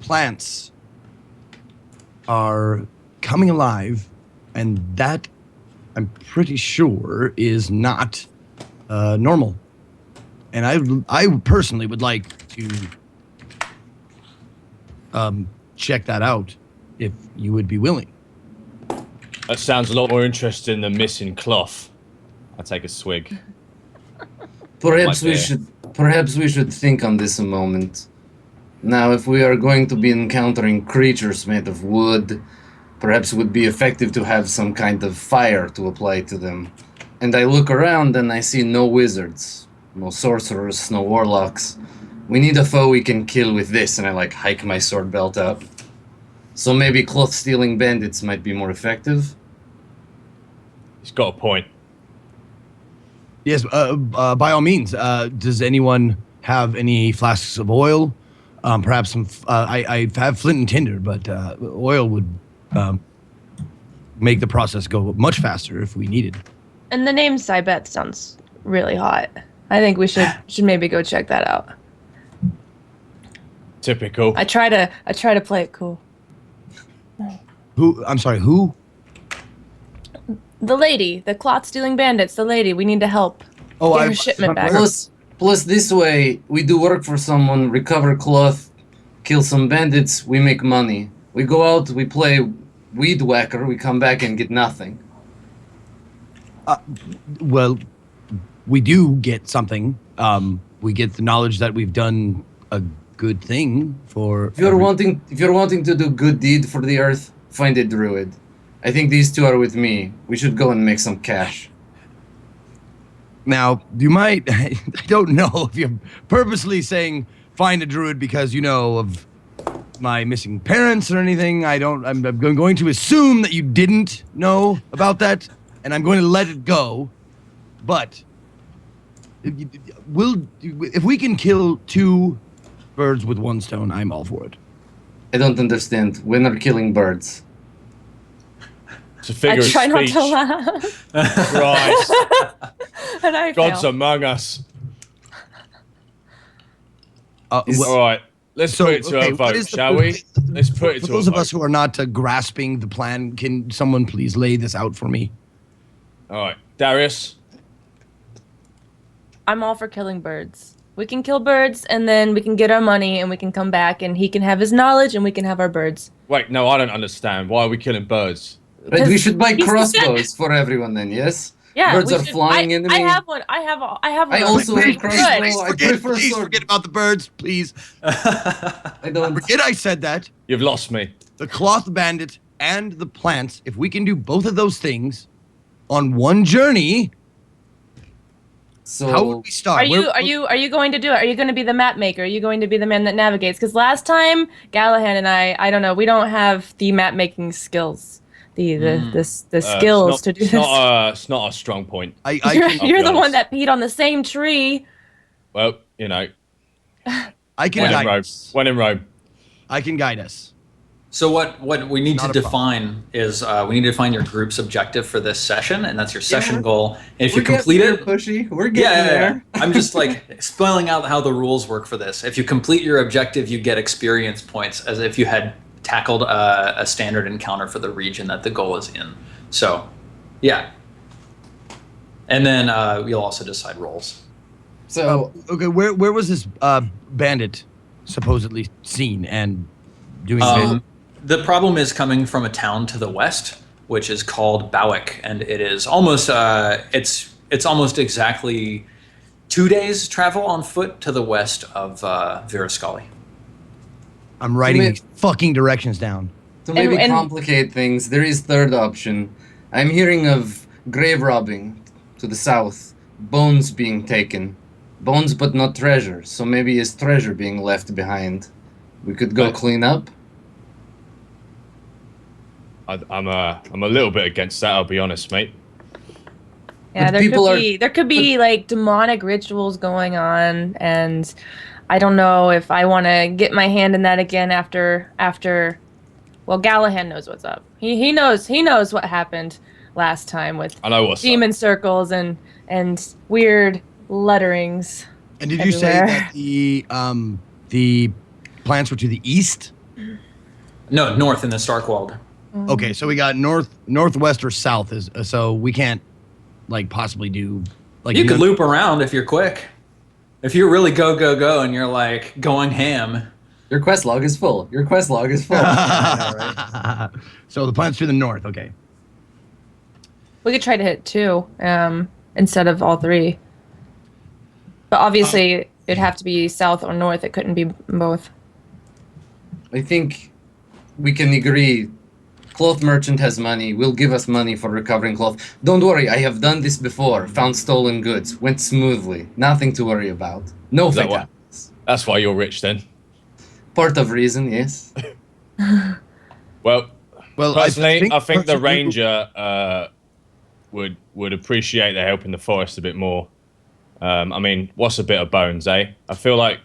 plants are coming alive, and that, I'm pretty sure, is not normal. And I personally would like to check that out, if you would be willing. That sounds a lot more interesting than missing cloth. I'll take a swig. Perhaps we should think on this a moment. Now, if we are going to be encountering creatures made of wood, perhaps it would be effective to have some kind of fire to apply to them. And I look around and I see no wizards, no sorcerers, no warlocks. We need a foe we can kill with this, and I hike my sword belt up. So maybe cloth-stealing bandits might be more effective? He's got a point. Yes, by all means. Does anyone have any flasks of oil? Perhaps some. I have flint and tinder, but oil would make the process go much faster if we needed. And the name Cybet sounds really hot. I think we should maybe go check that out. Typical. I try to play it cool. Who? I'm sorry. Who? The lady, the cloth-stealing bandits. The lady. We need to help. Oh, Get her shipment back. Plus, this way, we do work for someone, recover cloth, kill some bandits, we make money. We go out, we play weed whacker, we come back and get nothing. Well, we do get something. We get the knowledge that we've done a good thing for. If you're wanting to do good deed for the earth, find a druid. I think these two are with me. We should go and make some cash. Now, you might. I don't know if you're purposely saying find a druid because you know of my missing parents or anything. I'm going to assume that you didn't know about that, and I'm going to let it go. But if we can kill two birds with one stone, I'm all for it. I don't understand. When are killing birds? It's a figure I try of not speech. to laugh. Christ. And I God's fail. among us. Well, All right. Let's so, put it to okay, a what vote, is the- shall we? Let's put it for to those a of vote. us who are not grasping the plan, can someone please lay this out for me? All right. Darius? I'm all for killing birds. We can kill birds, and then we can get our money, and we can come back, and he can have his knowledge, and we can have our birds. Wait, no, I don't understand. Why are we killing birds? Right, we should buy He's the crossbows for everyone then, yes? Yeah, Birds we are should- flying I enemy. have one. I have one. I also have Good. crossbow. I prefer Please sword. forget about the birds, please. I don't. Forget I said that. You've lost me. The cloth bandit and the plants, if we can do both of those things on one journey, So how would we start? Are you going to do it? Are you going to be the map maker? Are you going to be the man that navigates? Because last time Gallahan and I don't know, we don't have the map making skills, the skills to do this. It's not a strong point. I You're, can, you're the honest. one that peed on the same tree. Well, you know, I can when in guide Rome. us. When in Rome. I can guide us. So what we need Not to a problem. define is we need to define your group's objective for this session, and that's your session goal. And if you we're getting complete there, it, pushy. We're getting there. I'm just spelling out how the rules work for this. If you complete your objective, you get experience points as if you had tackled a standard encounter for the region that the goal is in. So, yeah. And then you'll also decide roles. So Okay, where was this bandit supposedly seen, and doing this. The problem is coming from a town to the west, which is called Bowick, and it is almost it's almost exactly 2 days travel on foot to the west of Virascali. I'm writing these fucking directions down. To maybe And- complicate things, there is third option. I'm hearing of grave robbing to the south, bones being taken. Bones but not treasure, so maybe is treasure being left behind. We could go clean up. I'm a little bit against that. I'll be honest, mate. Yeah, But people there could be like demonic rituals going on, and I don't know if I want to get my hand in that again after. Well, Gallahan knows what's up. He knows what happened last time with I know what's up. demon circles and weird letterings. And did you say everywhere. that the plants were to the east? No, north in the Starkwald. Okay, so we got northwest, or south. So we can't like possibly do like You could loop around if you're quick. If you're really go and you're like going ham. Your quest log is full. Your quest log is full. So the plants to the north. Okay. We could try to hit 2 instead of all 3. But obviously, it'd have to be south or north. It couldn't be both. I think we can agree. Cloth merchant has money. Will give us money for recovering cloth. Don't worry, I have done this before. Found stolen goods. Went smoothly. Nothing to worry about. No Is that why? fatalities. That's why you're rich, then. Part of reason, yes. Well, personally, I think the personally- ranger would appreciate the help in the forest a bit more. I mean, what's a bit of bones, eh? I feel like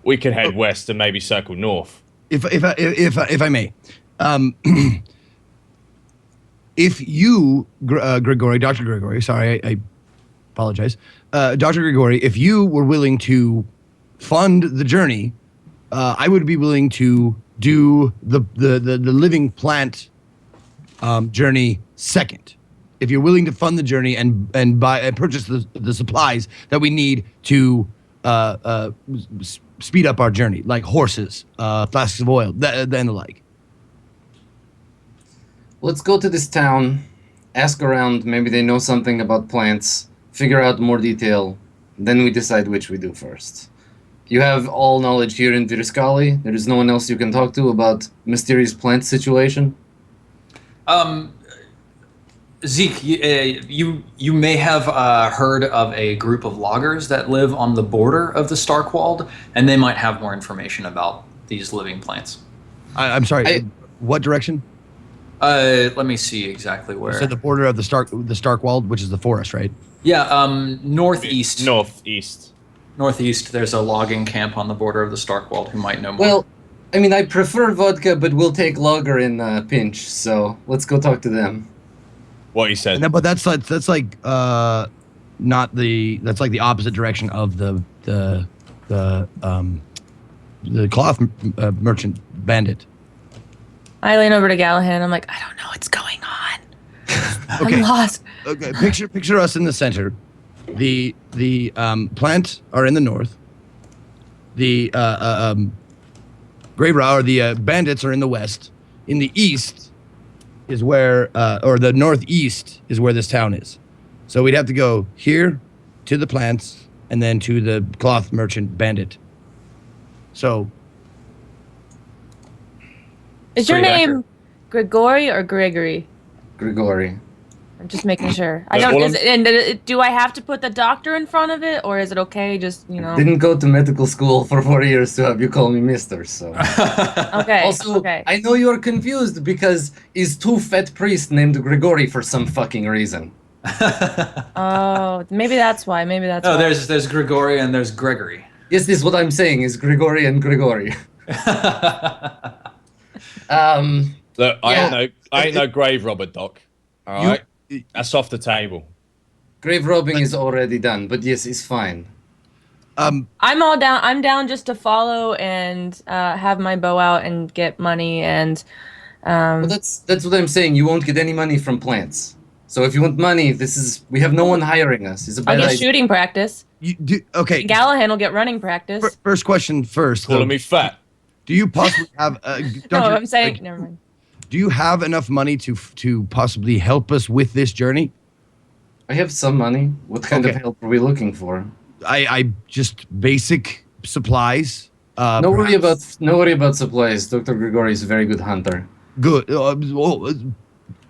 we could head west and maybe circle north. If I may, if you, Grigori, Dr. Grigori, sorry, I apologize, Dr. Grigori, if you were willing to fund the journey, I would be willing to do the living plant journey second. If you're willing to fund the journey and buy and purchase the supplies that we need to speed up our journey, like horses, flasks of oil, and the like. Let's go to this town, ask around, maybe they know something about plants, figure out more detail, then we decide which we do first. You have all knowledge here in Virascali. There is no one else you can talk to about mysterious plant situation. Zeke, you may have heard of a group of loggers that live on the border of the Starkwald, and they might have more information about these living plants. I'm sorry. What direction? Let me see exactly where. You said the border of the Starkwald, which is the forest, right? Yeah, northeast. Northeast. Northeast, there's a logging camp on the border of the Starkwald who might know more. Well, I mean, I prefer vodka, but we'll take lager in a pinch, so let's go talk to them. What you said. But that's like not the that's like the opposite direction of the cloth merchant bandit. I lean over to Gallahan. I'm like, I don't know what's going on. Okay. I'm lost. Okay, picture us in the center. The plant are in the north. The grave or the bandits are in the west. In the east is where, or the northeast is where this town is. So we'd have to go here to the plants and then to the cloth merchant bandit. So Is your pretty name accurate. Grigori or Gregory? Grigori. I'm just making sure. That's all Do I have to put the doctor in front of it, or is it okay? Just Didn't go to medical school for 4 years to have you call me mister, so... Okay. Also, okay. I know you're confused because is two fat priest named Grigori for some fucking reason. Oh, maybe that's why. Maybe that's No, why. there's Grigori and there's Gregory. Yes, this is what I'm saying, is Grigori and Grigori. Look, Yeah. I ain't no grave robber, Doc. All right, that's off the table. Grave robbing is already done, but yes, it's fine. I'm all down. I'm down just to follow and have my bow out and get money and. Well, that's what I'm saying. You won't get any money from plants. So if you want money, we have no one hiring us. It's a I'll bad get idea. shooting practice. okay. Gallahan will get running practice. First question first. Calling me fat. Do you possibly have? No, I'm saying never mind. Do you have enough money to possibly help us with this journey? I have some money. What kind of help are we looking for? I just basic supplies. No worry about supplies. Dr. Grigori is a very good hunter. Good.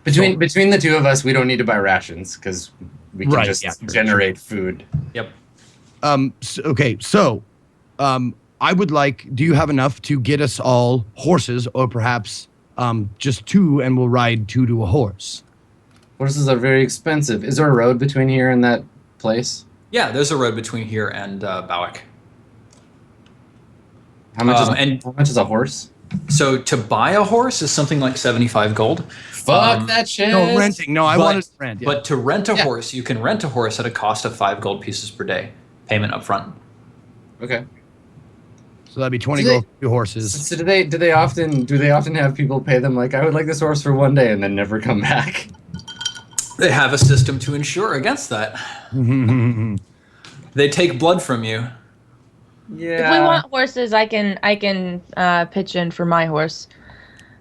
Between the two of us, we don't need to buy rations because we can just generate food. Yep. So, I would like. Do you have enough to get us all horses, or perhaps just 2, and we'll ride 2 to a horse? Horses are very expensive. Is there a road between here and that place? Yeah, there's a road between here and Bowick. How much is a horse? So to buy a horse is something like 75 gold. Fuck that shit. No, renting. No, I wanted to rent. Yeah. But to rent a horse, you can rent a horse at a cost of 5 gold pieces per day. Payment up front. Okay. So that'd be 20 gold for 2 horses. So do they often have people pay them like, I would like this horse for 1 day and then never come back? They have a system to insure against that. They take blood from you. Yeah. If we want horses, I can pitch in for my horse.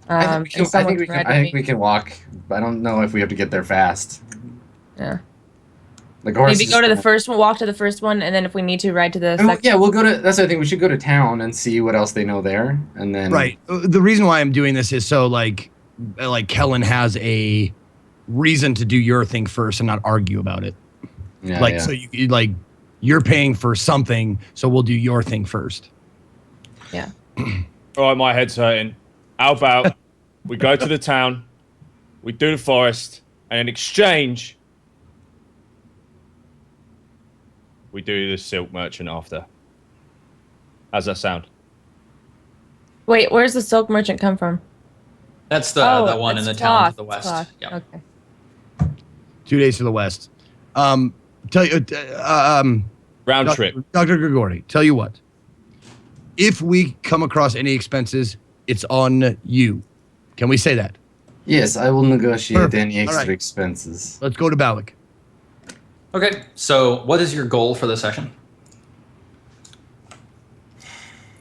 I think we can walk. But I don't know if we have to get there fast. Yeah. Like horses. Maybe go to the first one, walk to the first one, and then if we need to, ride to the second. Yeah, we'll go to. That's the thing. We should go to town and see what else they know there, and then. Right. The reason why I'm doing this is so like Kellen has a reason to do your thing first and not argue about it. Yeah. So you like you're paying for something, so we'll do your thing first. Yeah. All right, my head's hurting. How about we go to the town, we do the forest, and in exchange, we do the silk merchant after. How's that sound? Wait, where's the silk merchant come from? That's the one in the town to the west. Yeah. Okay. 2 days to the west. Tell you, Round trip. Dr. Grigori, tell you what. If we come across any expenses, it's on you. Can we say that? Yes, I will negotiate Perfect. any extra All right. expenses. Let's go to Balik. Okay, so what is your goal for the session?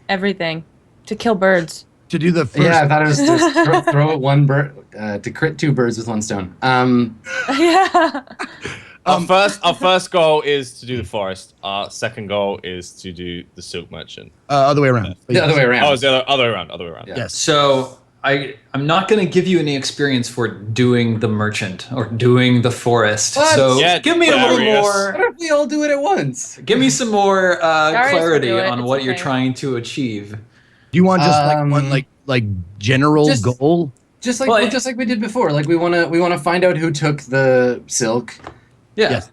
Everything. To kill birds. To do the first. Yeah, I thought it was just throw one bird to crit 2 birds with 1 stone. Yeah. Our first goal is to do the forest. Our second goal is to do the silk merchant. Other way around. The other way around. Oh, it's the other way around. Other way around. Yeah. Yes. So I'm not going to give you any experience for doing the merchant or doing the forest. What? So Yeah, give me a little Darius. more. What if we all do it at once? Give me some more Darius will clarity do it, on it's what you're okay. trying to achieve. Do you want just like one like general Just- goal? Just like Well, just like we did before. Like we wanna find out who took the silk, Yeah. Yes.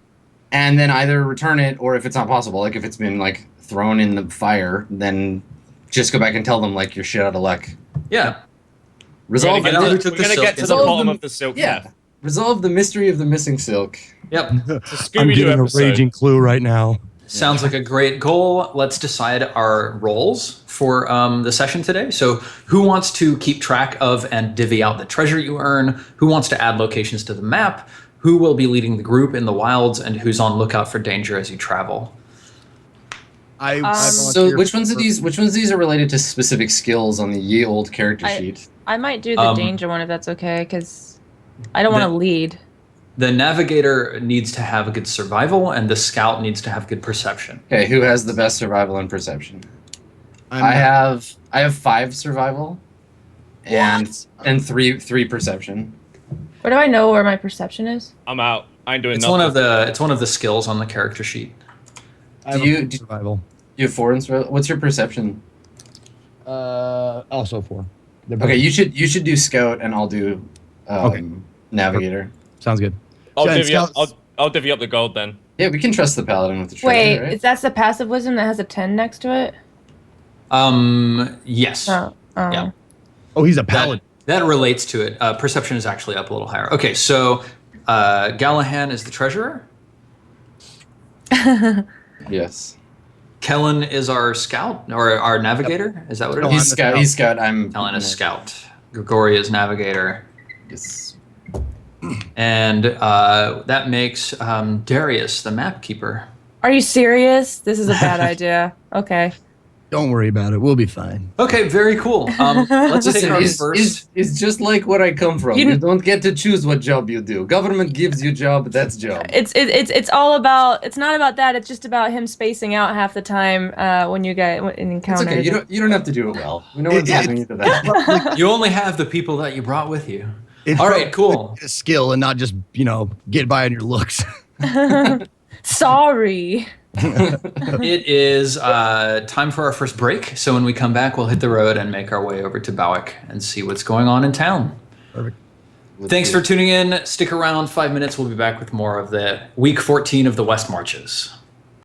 and then either return it, or if it's not possible, like if it's been like thrown in the fire, then just go back and tell them like you're shit out of luck. Yeah. Resolve We're gonna the, get to We're the gonna silk get to in the the- bottom of the silk. yeah. myth. Resolve the mystery of the missing silk. Yep. It's a Scooby-Doo episode. clue right now. Sounds like a great goal. Let's decide our roles for the session today. So who wants to keep track of and divvy out the treasure you earn? Who wants to add locations to the map? Who will be leading the group in the wilds? And who's on lookout for danger as you travel? I So volunteer which ones of for- these are related to specific skills on the ye old character sheet? I might do the danger one if that's okay, because I don't want to lead. The navigator needs to have a good survival, and the scout needs to have good perception. Okay, who has the best survival and perception? I'm I not- have 5 survival, and 3 perception. Where do I know where my perception is? I'm out. I ain't doing It's nothing. one of the skills on the character sheet. I have Do you- a survival. You have 4 in survival. What's your perception? Also 4. They're both- Okay, you should do scout, and I'll do navigator. Sounds good. I'll So, and divvy up. scouts- I'll divvy up the gold then. Yeah, we can trust the paladin with the treasure. Wait, right? that's the passive wisdom that has a 10 next to it? Yes. Oh. Yeah. Oh, he's a paladin. That relates to it. Perception is actually up a little higher. Okay, so Gallahan is the treasurer. Yes. Kellen is our scout or our navigator. Is that what it No, is? I'm He's the scout. scout. He's scout. I'm. Kellen is scout. Grigori is navigator. Yes. And that makes Darius the map keeper. Are you serious? This is a bad idea. Okay. Don't worry about it. We'll be fine. Okay, very cool. Let's take Listen, our it's, first. it's just like where I come from. You- You don't get to choose what job you do. Government gives you job, that's job. It's all about. It's not about that. It's just about him spacing out half the time when you get in It's encounters. okay. You don't have to do it well. We know what's happening to that. You only have the people that you brought with you. It's All right, cool. a skill and not just, get by on your looks. Sorry. It is time for our first break. So when we come back, we'll hit the road and make our way over to Bowick and see what's going on in town. Perfect. Thanks for tuning in. Stick around 5 minutes. We'll be back with more of the week 14 of the West Marches.